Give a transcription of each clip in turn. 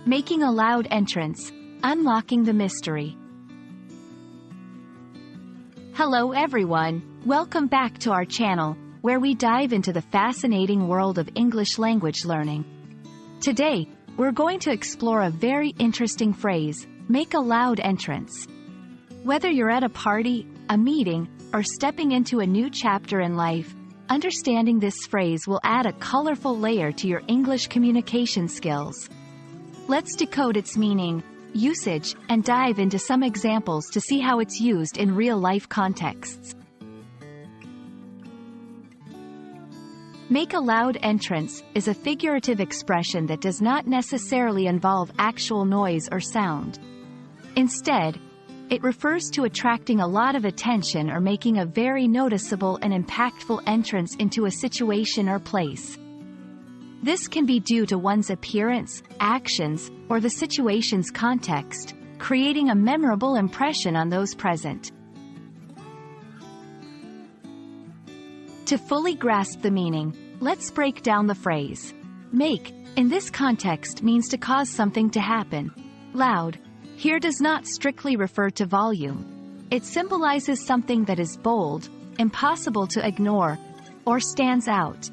Making a loud entrance, unlocking the mystery. Hello everyone, welcome back to our channel, where we dive into the fascinating world of English language learning. Today, we're going to explore a very interesting phrase, make a loud entrance. Whether you're at a party, a meeting, or stepping into a new chapter in life, understanding this phrase will add a colorful layer to your English communication skills. Let's decode its meaning, usage, and dive into some examples to see how it's used in real-life contexts. Make a loud entrance is a figurative expression that does not necessarily involve actual noise or sound. Instead, it refers to attracting a lot of attention or making a very noticeable and impactful entrance into a situation or place. This can be due to one's appearance, actions, or the situation's context, creating a memorable impression on those present. To fully grasp the meaning, let's break down the phrase. Make, in this context, means to cause something to happen. Loud, here does not strictly refer to volume. It symbolizes something that is bold, impossible to ignore, or stands out.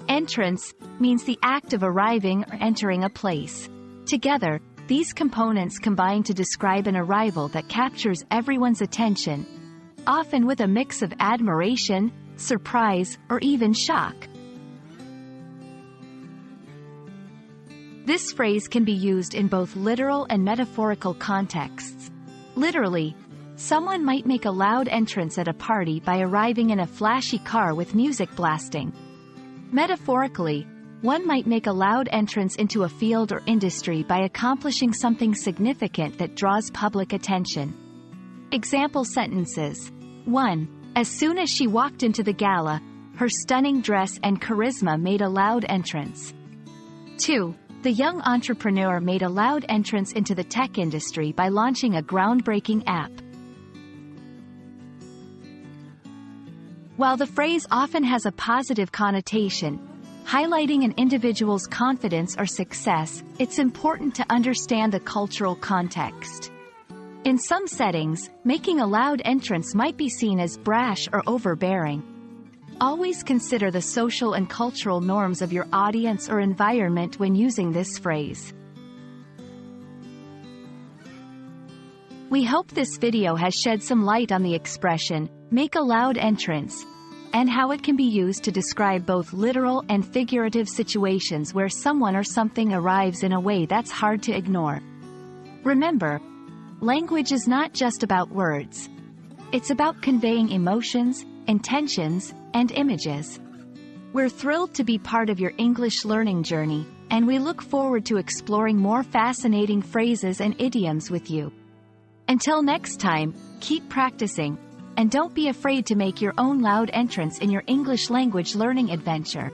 Entrance means the act of arriving or entering a place. Together, these components combine to describe an arrival that captures everyone's attention, often with a mix of admiration, surprise, or even shock. This phrase can be used in both literal and metaphorical contexts. Literally, someone might make a loud entrance at a party by arriving in a flashy car with music blasting. Metaphorically, one might make a loud entrance into a field or industry by accomplishing something significant that draws public attention. Example sentences. 1. As soon as she walked into the gala, her stunning dress and charisma made a loud entrance. 2. The young entrepreneur made a loud entrance into the tech industry by launching a groundbreaking app. While the phrase often has a positive connotation, highlighting an individual's confidence or success, it's important to understand the cultural context. In some settings, making a loud entrance might be seen as brash or overbearing. Always consider the social and cultural norms of your audience or environment when using this phrase. We hope this video has shed some light on the expression, make a loud entrance, and how it can be used to describe both literal and figurative situations where someone or something arrives in a way that's hard to ignore. Remember, language is not just about words. It's about conveying emotions, intentions, and images. We're thrilled to be part of your English learning journey, and we look forward to exploring more fascinating phrases and idioms with you. Until next time, keep practicing, and don't be afraid to make your own loud entrance in your English language learning adventure.